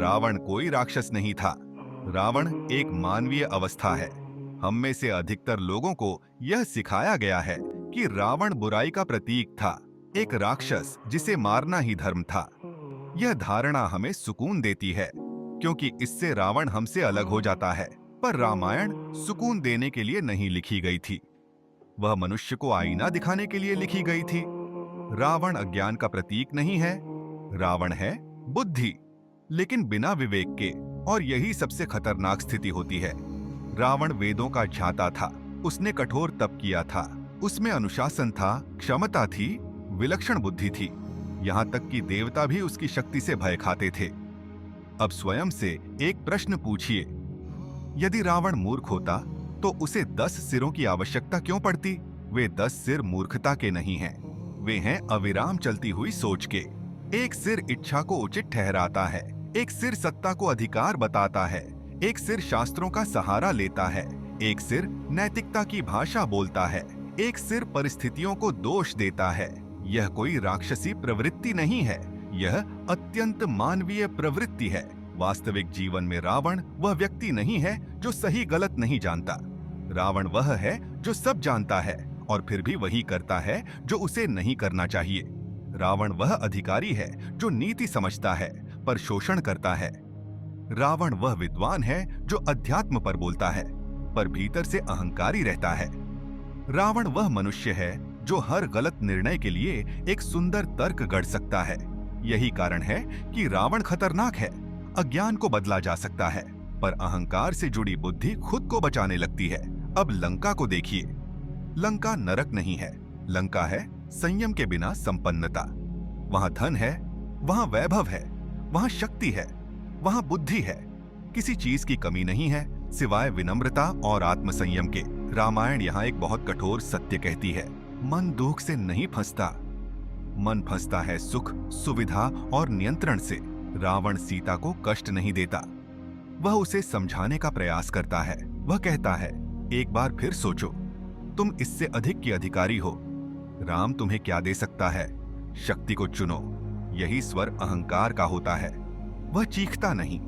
रावण कोई राक्षस नहीं था। रावण एक मानवीय अवस्था है। हम में से अधिकतर लोगों को यह सिखाया गया है कि रावण बुराई का प्रतीक था, एक राक्षस जिसे मारना ही धर्म था। यह धारणा हमें सुकून देती है, क्योंकि इससे रावण हमसे अलग हो जाता है। पर रामायण सुकून देने के लिए नहीं लिखी गई थी, वह मनुष्य को आईना दिखाने के लिए लिखी गई थी। रावण अज्ञान का प्रतीक नहीं है, रावण है बुद्धि, लेकिन बिना विवेक के, और यही सबसे खतरनाक स्थिति होती है। रावण वेदों का झाता था, उसने कठोर तप किया था, उसमें अनुशासन था, क्षमता थी, विलक्षण बुद्धि थी, यहाँ तक कि देवता भी उसकी शक्ति से भय खाते थे। अब स्वयं से एक प्रश्न पूछिए, यदि रावण मूर्ख होता तो उसे 10 सिरों की आवश्यकता क्यों पड़ती? वे 10 सिर मूर्खता के नहीं हैं, वे हैं अविराम चलती हुई सोच के। एक सिर इच्छा को उचित ठहराता है, एक सिर सत्ता को अधिकार बताता है, एक सिर शास्त्रों का सहारा लेता है, एक सिर नैतिकता की भाषा बोलता है, एक सिर परिस्थितियों को दोष देता है। यह कोई राक्षसी प्रवृत्ति नहीं है, यह अत्यंत मानवीय प्रवृत्ति है। वास्तविक जीवन में रावण वह व्यक्ति नहीं है जो सही गलत नहीं जानता। रावण वह है जो सब जानता है और फिर भी वही करता है जो उसे नहीं करना चाहिए। रावण वह अधिकारी है जो नीति समझता है पर शोषण करता है। रावण वह विद्वान है जो अध्यात्म पर बोलता है पर भीतर से अहंकारी रहता है। रावण वह मनुष्य है जो हर गलत निर्णय के लिए एक सुंदर तर्क गढ़ सकता है। यही कारण है कि रावण खतरनाक है। अज्ञान को बदला जा सकता है, पर अहंकार से जुड़ी बुद्धि खुद को बचाने लगती है। अब लंका को देखिए। लंका नरक नहीं है, लंका है संयम के बिना संपन्नता। वहां धन है, वहां वैभव है, वहां शक्ति है, वहां बुद्धि है। किसी चीज की कमी नहीं है सिवाय विनम्रता और आत्मसंयम के। रामायण यहाँ एक बहुत कठोर सत्य कहती है, मन दुख से नहीं फंसता, मन फंसता है सुख, सुविधा और नियंत्रण से। रावण सीता को कष्ट नहीं देता, वह उसे समझाने का प्रयास करता है। वह कहता है, एक बार फिर सोचो, तुम इससे अधिक की अधिकारी हो। राम तुम्हें क्या दे सकता है? शक्ति को चुनो। यही स्वर अहंकार का होता है। वह चीखता नहीं,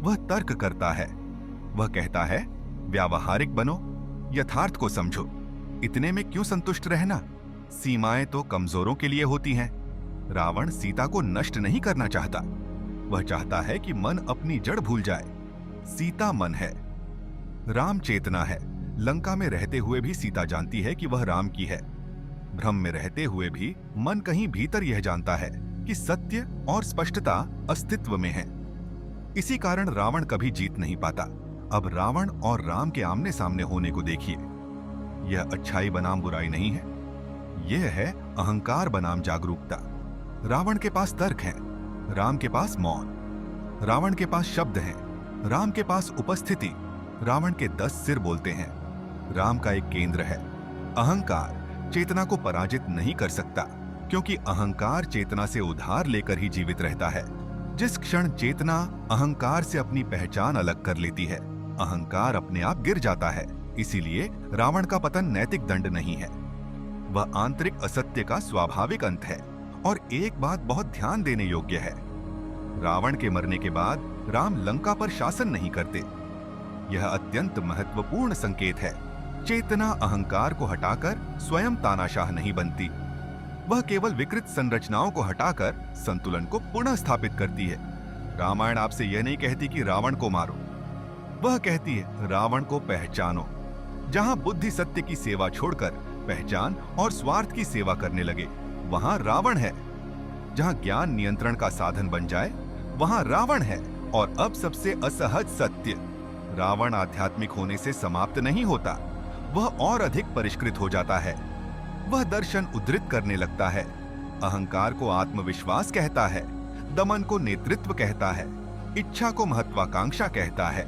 वह तर्क करता है। वह कहता है, व्यावहारिक बनो, यथार्थ को समझो। इतने में क्यों संतुष्ट रहना? सीमाएं तो कमजोरों के लिए होती हैं। रावण सीता को नष्ट नहीं करना चाहता, वह चाहता है कि मन अपनी जड़ भूल जाए। सीता मन है, राम चेतना है। लंका में रहते हुए भी सीता जानती है कि वह राम की है। भ्रम में रहते हुए भी मन कहीं भीतर यह जानता है कि सत्य और स्पष्टता अस्तित्व में है। इसी कारण रावण कभी जीत नहीं पाता। अब रावण और राम के आमने सामने होने को देखिए। यह अच्छाई बनाम बुराई नहीं है, यह है अहंकार बनाम जागरूकता। रावण के पास तर्क है, राम के पास मौन। रावण के पास शब्द हैं, राम के पास उपस्थिति। रावण के 10 सिर बोलते हैं, राम का एक केंद्र है। अहंकार चेतना को पराजित नहीं कर सकता, क्योंकि अहंकार चेतना से उधार लेकर ही जीवित रहता है। जिस क्षण चेतना अहंकार से अपनी पहचान अलग कर लेती है, अहंकार अपने आप गिर जाता है। इसीलिए रावण का पतन नैतिक दंड नहीं है, वह आंतरिक असत्य का स्वाभाविक अंत है। और एक बात बहुत ध्यान देने योग्य है, रावण के मरने के बाद राम लंका पर शासन नहीं करते। यह अत्यंत महत्वपूर्ण संकेत है। चेतना अहंकार को हटाकर स्वयं तानाशाह नहीं बनती, वह केवल विकृत संरचनाओं को हटाकर संतुलन को पुनः स्थापित करती है। रामायण आपसे यह नहीं कहती कि रावण को मारो, वह कहती है रावण को पहचानो। जहां बुद्धि सत्य की सेवा छोड़कर पहचान और स्वार्थ की सेवा करने लगे, वहां रावण है। जहां ज्ञान नियंत्रण का साधन बन जाए, वहां रावण है। और अब सबसे असहज सत्य, रावण आध्यात्मिक होने से समाप्त नहीं होता, वह और अधिक परिष्कृत हो जाता है। वह दर्शन उद्धृत करने लगता है। अहंकार को आत्मविश्वास कहता है, दमन को नेतृत्व कहता है, इच्छा को महत्वाकांक्षा कहता है।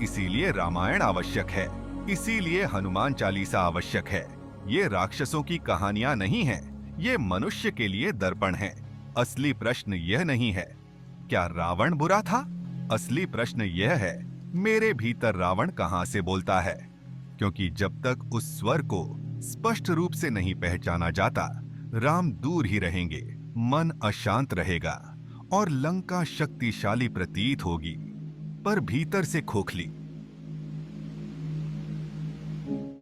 इसीलिए रामायण आवश्यक है, इसीलिए हनुमान चालीसा आवश्यक है। ये राक्षसों की कहानियां नहीं हैं, ये मनुष्य के लिए दर्पण है। असली प्रश्न यह नहीं है क्या रावण बुरा था, असली प्रश्न यह है मेरे भीतर रावण कहां से बोलता है। क्योंकि जब तक उस स्वर को स्पष्ट रूप से नहीं पहचाना जाता, राम दूर ही रहेंगे, मन अशांत रहेगा और लंका शक्तिशाली प्रतीत होगी, पर भीतर से खोखली।